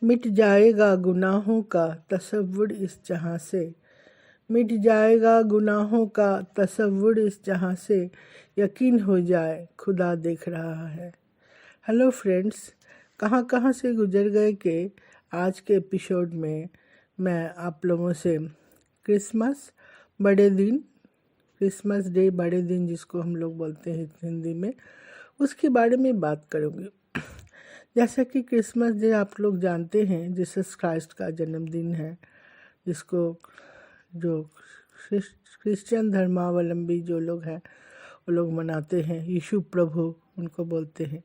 मिट जाएगा गुनाहों का तसव्वुर इस जहां से, मिट जाएगा गुनाहों का तसव्वुर इस जहां से, यकीन हो जाए खुदा देख रहा है। हेलो फ्रेंड्स, कहाँ कहाँ से गुजर गए कि आज के एपिसोड में मैं आप लोगों से क्रिसमस बड़े दिन, क्रिसमस डे बड़े दिन जिसको हम लोग बोलते हैं हिंदी में, उसके बारे में बात करूँगी। जैसा कि क्रिसमस डे आप लोग जानते हैं जीसस क्राइस्ट का जन्मदिन है, जिसको जो क्रिश्चियन धर्मावलंबी जो लोग हैं वो लोग मनाते हैं, यीशु प्रभु उनको बोलते हैं।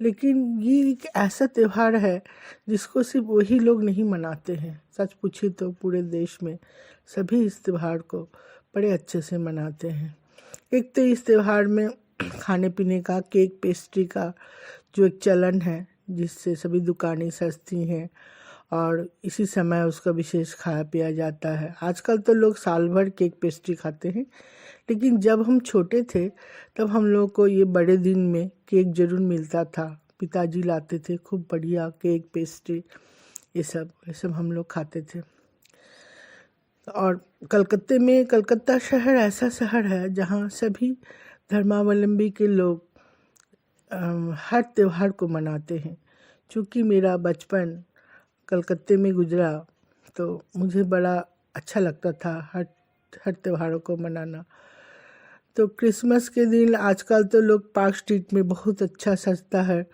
लेकिन ये एक ऐसा त्यौहार है जिसको सिर्फ वही लोग नहीं मनाते हैं। सच पूछे तो पूरे देश में सभी इस त्यौहार को बड़े अच्छे से मनाते हैं। एक तो इस त्यौहार में खाने पीने का, केक पेस्ट्री का जो एक चलन है, जिससे सभी दुकानें सजती हैं और इसी समय उसका विशेष खाया पिया जाता है। आजकल तो लोग साल भर केक पेस्ट्री खाते हैं, लेकिन जब हम छोटे थे तब हम लोग को ये बड़े दिन में केक ज़रूर मिलता था। पिताजी लाते थे खूब बढ़िया केक पेस्ट्री, ये सब हम लोग खाते थे। और कलकत्ता शहर ऐसा शहर है जहाँ सभी धर्मावलंबी के लोग हर त्यौहार को मनाते हैं। चूँकि मेरा बचपन कलकत्ते में गुजरा तो मुझे बड़ा अच्छा लगता था हर त्योहारों को मनाना। तो क्रिसमस के दिन आजकल तो लोग पार्क स्ट्रीट में बहुत अच्छा सजता है,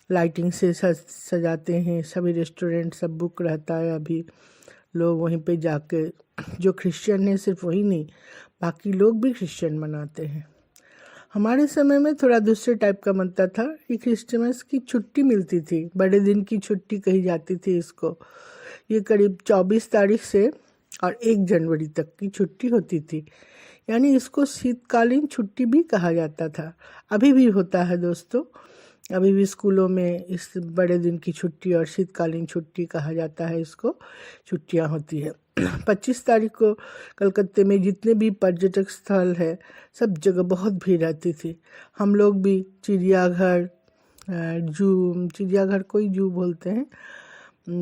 लाइटिंग से सजाते हैं। सभी रेस्टोरेंट सब बुक रहता है। अभी लोग वहीं पे जाके, जो क्रिश्चियन है सिर्फ वही नहीं, बाकी लोग भी क्रिश्चियन मनाते हैं। हमारे समय में थोड़ा दूसरे टाइप का बनता था कि क्रिसमस की छुट्टी मिलती थी, बड़े दिन की छुट्टी कही जाती थी इसको। ये करीब 24 तारीख से और 1 जनवरी तक की छुट्टी होती थी, यानी इसको शीतकालीन छुट्टी भी कहा जाता था। अभी भी होता है दोस्तों, अभी भी स्कूलों में इस बड़े दिन की छुट्टी और शीतकालीन छुट्टी कहा जाता है, इसको छुट्टियां होती है। 25 तारीख को कलकत्ते में जितने भी पर्यटक स्थल है सब जगह बहुत भीड़ रहती थी। हम लोग भी चिड़ियाघर, चिड़ियाघर कोई जू बोलते हैं,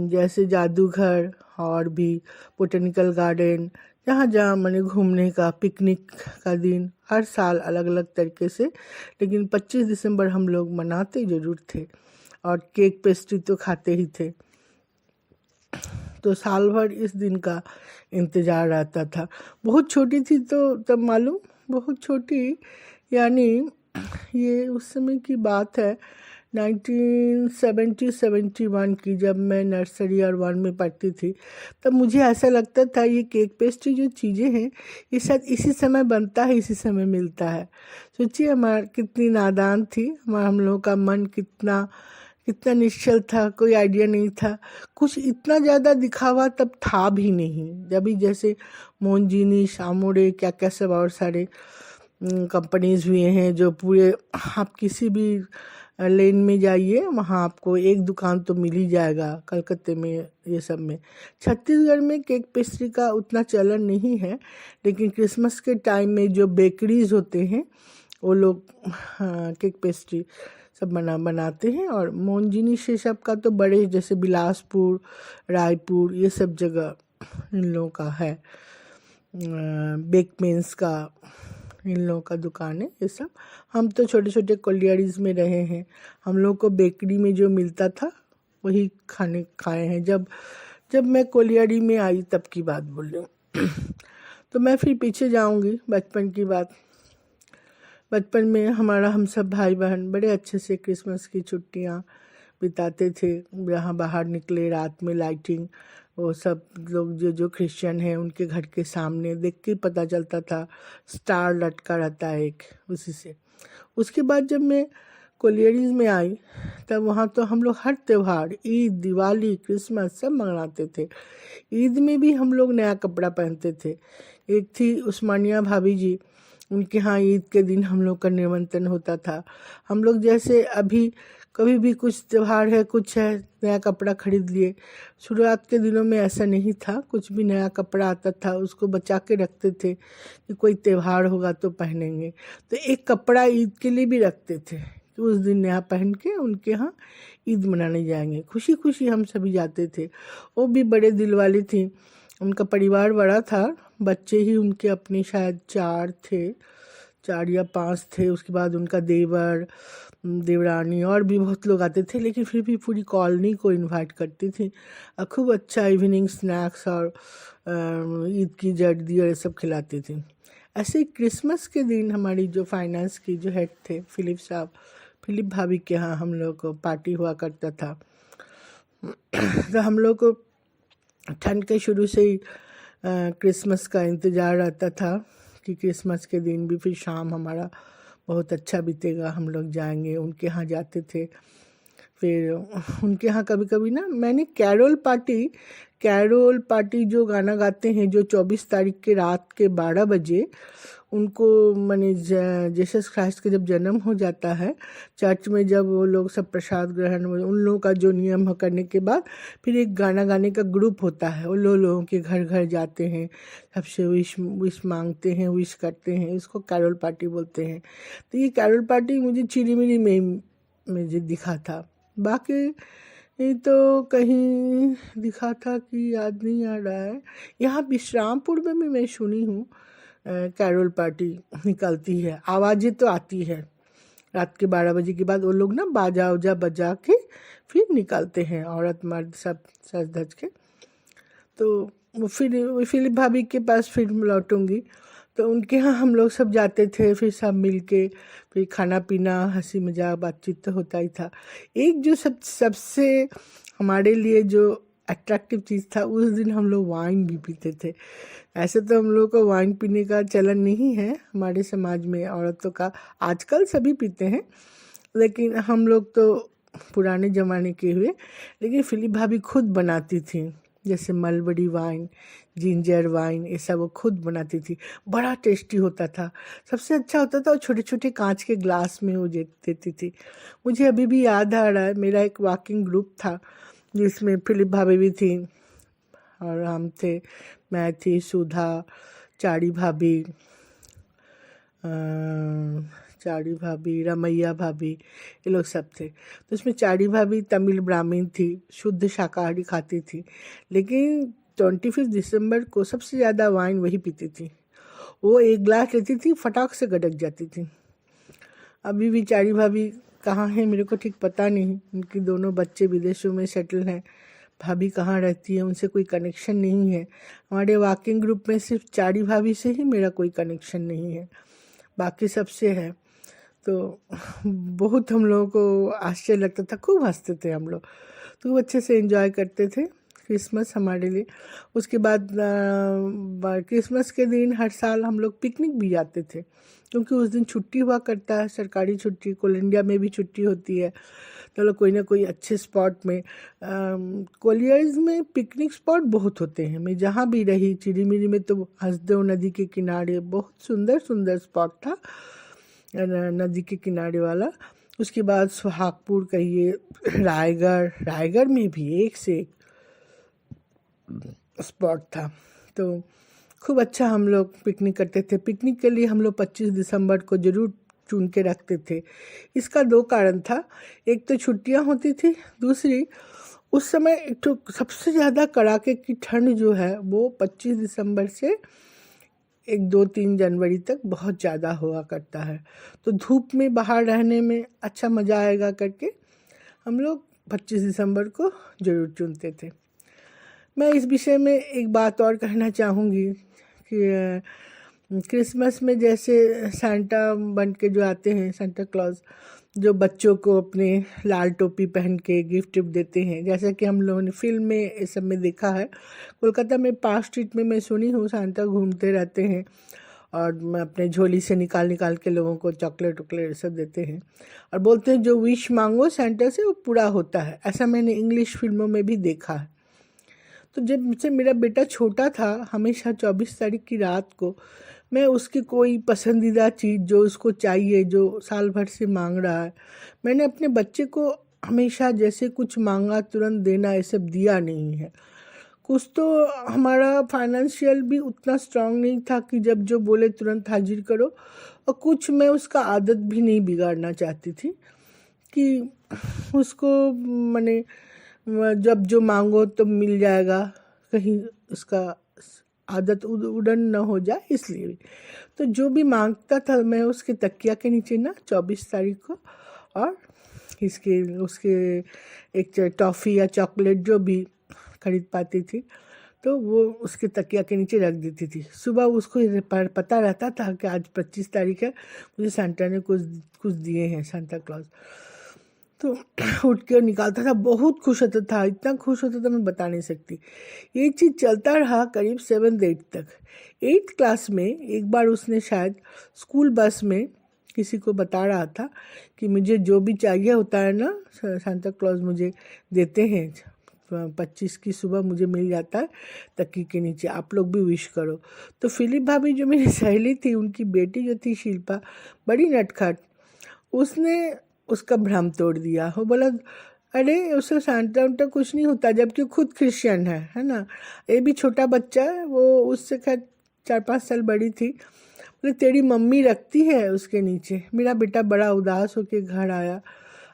जैसे जादूघर और भी बोटेनिकल गार्डन, जहाँ जहाँ मैंने घूमने का, पिकनिक का दिन हर साल अलग अलग तरीके से, लेकिन 25 दिसंबर हम लोग मनाते ज़रूर थे और केक पेस्ट्री तो खाते ही थे। तो साल भर इस दिन का इंतज़ार रहता था। बहुत छोटी थी तो तब मालूम, बहुत छोटी, यानी ये उस समय की बात है 1970-71 की, जब मैं नर्सरी और 1 में पढ़ती थी। तब मुझे ऐसा लगता था ये केक पेस्ट्री जो चीज़ें हैं ये शायद इसी समय बनता है, इसी समय मिलता है। सोचिए हमारा कितनी नादान थी, हम लोगों का मन कितना निश्चल था, कोई आइडिया नहीं था। कुछ इतना ज़्यादा दिखावा तब था भी नहीं। अभी जैसे मोनजीनी, शामोरे, क्या क्या सब और सारे कंपनीज हुए हैं जो पूरे, आप किसी भी लेन में जाइए वहाँ आपको एक दुकान तो मिल ही जाएगा। कलकत्ते में ये सब में, छत्तीसगढ़ में केक पेस्ट्री का उतना चलन नहीं है, लेकिन क्रिसमस के टाइम में जो बेकरीज होते हैं वो लोग केक पेस्ट्री सब बनाते हैं। और मोनजिनी से सब का तो बड़े, जैसे बिलासपुर, रायपुर, ये सब जगह इन लोगों का है, बेकमेंस का इन लोगों का दुकान है ये सब। हम तो छोटे छोटे कोलियरीज में रहे हैं, हम लोग को बेकरी में जो मिलता था वही खाए हैं। जब मैं कोलियरी में आई तब की बात बोल रही हूँ। तो मैं फिर पीछे जाऊँगी, बचपन की बात। बचपन में हम सब भाई बहन बड़े अच्छे से क्रिसमस की छुट्टियाँ बिताते थे। यहाँ बाहर निकले, रात में लाइटिंग, वो सब लोग जो क्रिश्चियन हैं उनके घर के सामने देख के पता चलता था, स्टार लटका रहता है एक, उसी से। उसके बाद जब मैं कोलियरीज में आई तब वहाँ तो हम लोग हर त्यौहार, ईद, दिवाली, क्रिसमस सब मनाते थे। ईद में भी हम लोग नया कपड़ा पहनते थे। एक थी उस्मानिया भाभी जी, उनके यहाँ ईद के दिन हम लोग का निमंत्रण होता था। हम लोग जैसे अभी कभी भी कुछ त्यौहार है, कुछ है, नया कपड़ा खरीद लिए। शुरुआत के दिनों में ऐसा नहीं था, कुछ भी नया कपड़ा आता था उसको बचा के रखते थे कि कोई त्यौहार होगा तो पहनेंगे। तो एक कपड़ा ईद के लिए भी रखते थे कि उस दिन नया पहन के उनके यहाँ ईद मनाने जाएंगे। खुशी खुशी हम सभी जाते थे। वो भी बड़े दिल वाली थी, उनका परिवार बड़ा था, बच्चे ही उनके अपने शायद 4 थे, 4 या 5 थे। उसके बाद उनका देवर, देवरानी और भी बहुत लोग आते थे, लेकिन फिर भी पूरी कॉलोनी को इनवाइट करती थी। खूब अच्छा इवनिंग स्नैक्स और ईद की जर्दी और ये सब खिलाती थी। ऐसे ही क्रिसमस के दिन हमारी जो फाइनेंस की जो हेड थे फिलिप साहब, फिलिप भाभी के यहाँ हम लोग को पार्टी हुआ करता था। तो हम लोग को ठंड के शुरू से ही क्रिसमस का इंतज़ार रहता था कि क्रिसमस के दिन भी फिर शाम हमारा बहुत अच्छा बीतेगा, हम लोग जाएंगे। उनके यहाँ जाते थे। फिर उनके यहाँ कभी कभी ना मैंने कैरोल पार्टी जो गाना गाते हैं, जो 24 तारीख के रात के 12 बजे उनको मैंने जीसस क्राइस्ट के जब जन्म हो जाता है चर्च में, जब वो लोग सब प्रसाद ग्रहण, उन लोगों का जो नियम हो करने के बाद फिर एक गाना गाने का ग्रुप होता है। वो लोगों के घर घर जाते हैं, सबसे विश मांगते हैं, विश करते हैं। इसको कैरोल पार्टी बोलते हैं। तो ये कैरोल पार्टी मुझे चिड़ीमिड़ी में मुझे दिखा था। बाकी ये तो कहीं दिखा था कि याद नहीं आ रहा है। यहाँ विश्रामपुर में भी मैं सुनी हूँ कैरोल पार्टी निकलती है, आवाज़ें तो आती है। रात के 12 बजे के बाद वो लोग ना बाजा उजा बजा के फिर निकलते हैं, औरत मर्द सब सज धज के। तो फिर फिलिप भाभी के पास फिर लौटूंगी तो उनके यहाँ हम लोग सब जाते थे, फिर सब मिल के फिर खाना पीना, हंसी मजाक, बातचीत तो होता ही था। एक जो सबसे हमारे लिए जो अट्रैक्टिव चीज़ था, उस दिन हम लोग वाइन भी पीते थे। ऐसे तो हम लोग को वाइन पीने का चलन नहीं है हमारे समाज में औरतों का, आजकल सभी पीते हैं, लेकिन हम लोग तो पुराने ज़माने के हुए। लेकिन फिलिप भाभी खुद बनाती थी, जैसे मलबरी वाइन, जिंजर वाइन, ये सब वो खुद बनाती थी। बड़ा टेस्टी होता था। सबसे अच्छा होता था वो छोटे छोटे कांच के ग्लास में वो देती थी। मुझे अभी भी याद आ रहा है, मेरा एक वॉकिंग ग्रुप था जिसमें फिलिप भाभी भी थी और हम थे, मैं थी, सुधा, चाड़ी भाभी, रमैया भाभी, ये लोग सब थे। तो उसमें चाड़ी भाभी तमिल ब्राह्मण थी, शुद्ध शाकाहारी खाती थी, लेकिन 25 दिसंबर को सबसे ज़्यादा वाइन वही पीती थी। वो एक गिलास लेती थी, फटाक से गटक जाती थी। अभी भी चाड़ी भाभी कहाँ है मेरे को ठीक पता नहीं, उनके दोनों बच्चे विदेशों में सेटल हैं। भाभी कहाँ रहती है उनसे कोई कनेक्शन नहीं है। हमारे वॉकिंग ग्रुप में सिर्फ चाड़ी भाभी से ही मेरा कोई कनेक्शन नहीं है, बाकी सबसे है। तो बहुत हम लोगों को आश्चर्य लगता था, खूब हंसते थे हम लोग, तो अच्छे से एंजॉय करते थे क्रिसमस हमारे लिए। उसके बाद क्रिसमस के दिन हर साल हम लोग पिकनिक भी जाते थे, क्योंकि उस दिन छुट्टी हुआ करता है, सरकारी छुट्टी। कोल इंडिया में भी छुट्टी होती है, तो लोग कोई ना कोई अच्छे स्पॉट में, कोलियर्स में पिकनिक स्पॉट बहुत होते हैं। मैं जहाँ भी रही, चिड़ीमिड़ी में तो हंसदेव नदी के किनारे बहुत सुंदर सुंदर स्पॉट था, नदी के किनारे वाला। उसके बाद सुहागपुर कहिए, रायगढ़ में भी एक से एक स्पॉट था। तो खूब अच्छा हम लोग पिकनिक करते थे। पिकनिक के लिए हम लोग 25 दिसंबर को ज़रूर चुन के रखते थे। इसका 2 कारण था, एक तो छुट्टियां होती थी, दूसरी उस समय एक तो सबसे ज़्यादा कड़ाके की ठंड जो है वो 25 दिसंबर से 1-2-3 जनवरी तक बहुत ज़्यादा हुआ करता है। तो धूप में बाहर रहने में अच्छा मज़ा आएगा करके हम लोग 25 दिसंबर को ज़रूर चुनते थे। मैं इस विषय में एक बात और कहना चाहूँगी कि क्रिसमस में जैसे सांता बन के जो आते हैं, सांता क्लॉज, जो बच्चों को अपने लाल टोपी पहन के गिफ्ट देते हैं, जैसा कि हम लोगों ने फिल्म में इस सब में देखा है। कोलकाता में पार्क स्ट्रीट में मैं सुनी हूँ सांता घूमते रहते हैं और अपने झोली से निकाल के लोगों को चॉकलेट सब देते हैं और बोलते हैं जो विश मांगो सांता से वो पूरा होता है। ऐसा मैंने इंग्लिश फिल्मों में भी देखा है। तो जब से मेरा बेटा छोटा था, हमेशा 24 तारीख की रात को मैं उसकी कोई पसंदीदा चीज़ जो उसको चाहिए, जो साल भर से मांग रहा है, मैंने अपने बच्चे को हमेशा जैसे कुछ मांगा तुरंत देना, ये सब दिया नहीं है। कुछ तो हमारा फाइनेंशियल भी उतना स्ट्रांग नहीं था कि जब जो बोले तुरंत हाजिर करो, और कुछ मैं उसका आदत भी नहीं बिगाड़ना चाहती थी। कि उसको माने जब जो मांगो तो मिल जाएगा, कहीं उसका आदत उड़न न हो जाए इसलिए। तो जो भी मांगता था मैं उसके तकिया के नीचे ना 24 तारीख को, और इसके उसके एक टॉफ़ी या चॉकलेट जो भी खरीद पाती थी तो वो उसके तकिया के नीचे रख देती थी। सुबह उसको पता रहता था कि आज 25 तारीख है, मुझे सांता ने कुछ कुछ दिए हैं, सांता क्लॉज। तो उठ के निकालता था, बहुत खुश होता था, इतना खुश होता था मैं बता नहीं सकती। ये चीज़ चलता रहा करीब 7th-8th तक। 8th क्लास में एक बार उसने शायद स्कूल बस में किसी को बता रहा था कि मुझे जो भी चाहिए होता है ना सांता क्लॉज मुझे देते हैं, 25 की सुबह मुझे मिल जाता है तकिए के नीचे, आप लोग भी विश करो। तो फिलिप भाभी जो मेरी सहेली थी, उनकी बेटी जो थी शिल्पा, बड़ी नटखट, उसने उसका भ्रम तोड़ दिया। वो बोला अरे उससे सांता उंटा कुछ नहीं होता, जबकि खुद क्रिश्चियन है ना। ये भी छोटा बच्चा है, वो उससे खैर 4-5 साल बड़ी थी। बोले तेरी मम्मी रखती है उसके नीचे। मेरा बेटा बड़ा उदास होकर घर आया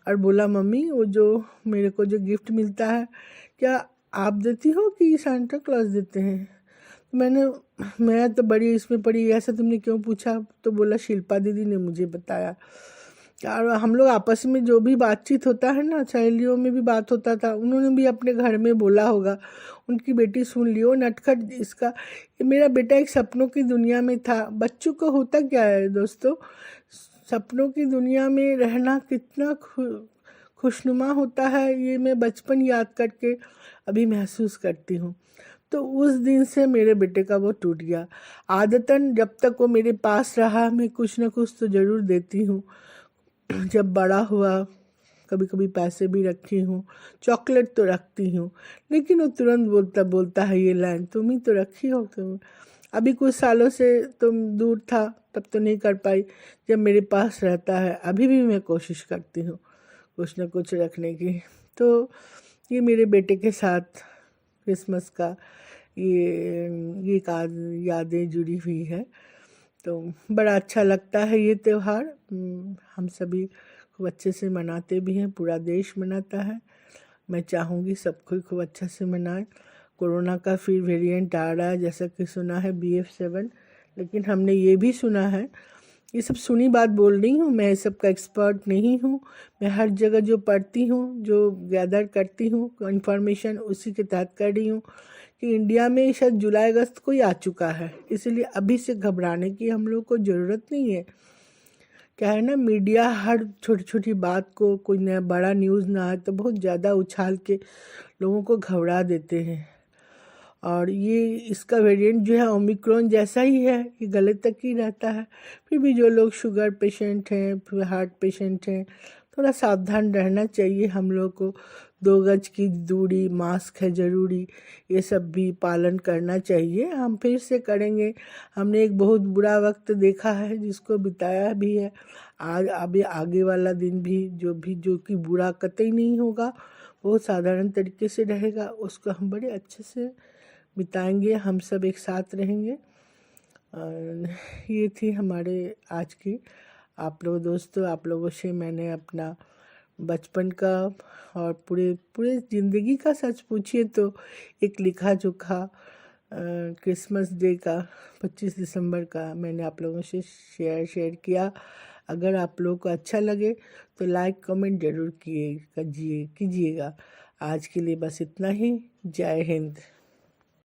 और बोला मम्मी वो जो मेरे को जो गिफ्ट मिलता है क्या आप देती हो कि सांता क्लॉज देते हैं? मैं तो बड़ी इसमें पड़ी, ऐसा तुमने क्यों पूछा? तो बोला शिल्पा दीदी ने मुझे बताया। और हम लोग आपस में जो भी बातचीत होता है ना, सहेलियों में भी बात होता था, उन्होंने भी अपने घर में बोला होगा, उनकी बेटी सुन लियो नटखट इसका। मेरा बेटा एक सपनों की दुनिया में था। बच्चों को होता क्या है दोस्तों, सपनों की दुनिया में रहना कितना खुशनुमा होता है, ये मैं बचपन याद करके अभी महसूस करती हूँ। तो उस दिन से मेरे बेटे का वो टूट गया। आदतन जब तक वो मेरे पास रहा मैं कुछ न कुछ तो ज़रूर देती हूँ। जब बड़ा हुआ कभी कभी पैसे भी रखी हूँ, चॉकलेट तो रखती हूँ, लेकिन वो तुरंत बोलता है ये लाइन तुम ही तो रखी हो। तुम अभी कुछ सालों से तुम दूर था तब तो नहीं कर पाई, जब मेरे पास रहता है अभी भी मैं कोशिश करती हूँ कुछ न कुछ रखने की। तो ये मेरे बेटे के साथ क्रिसमस का ये यादें जुड़ी हुई है। तो बड़ा अच्छा लगता है ये त्यौहार। हम सभी खूब अच्छे से मनाते भी हैं, पूरा देश मनाता है। मैं चाहूँगी सब कोई खूब अच्छा से मनाए। कोरोना का फिर वेरिएंट आ रहा है, जैसा कि सुना है BF7, लेकिन हमने ये भी सुना है, ये सब सुनी बात बोल रही हूँ, मैं सब का एक्सपर्ट नहीं हूँ। मैं हर जगह जो पढ़ती हूँ, जो गैदर करती हूँ इन्फॉर्मेशन, उसी के तहत कर रही हूँ कि इंडिया में शायद जुलाई अगस्त को ही आ चुका है, इसलिए अभी से घबराने की हम लोग को ज़रूरत नहीं है। क्या है ना, मीडिया हर छोटी छोटी बात को, कोई नया बड़ा न्यूज़ ना आए तो बहुत ज़्यादा उछाल के लोगों को घबरा देते हैं। और ये इसका वेरिएंट जो है ओमिक्रॉन जैसा ही है, ये गले तक ही रहता है। फिर भी जो लोग शुगर पेशेंट हैं, फिर हार्ट पेशेंट हैं, थोड़ा सावधान रहना चाहिए हम लोग को। 2 गज की दूरी, मास्क है ज़रूरी, ये सब भी पालन करना चाहिए। हम फिर से करेंगे। हमने एक बहुत बुरा वक्त देखा है जिसको बिताया भी है। आज अभी आगे वाला दिन भी जो कि बुरा कतई नहीं होगा, बहुत साधारण तरीके से रहेगा, उसको हम बड़े अच्छे से बिताएंगे, हम सब एक साथ रहेंगे। ये थी हमारे आज की आप लोग दोस्तों, आप लोगों से मैंने अपना बचपन का और पूरे ज़िंदगी का सच पूछिए तो एक लिखा जोखा क्रिसमस डे का 25 दिसंबर का मैंने आप लोगों से शेयर किया। अगर आप लोगों को अच्छा लगे तो लाइक कमेंट ज़रूर कीजिएगा। आज के लिए बस इतना ही। जय हिंद।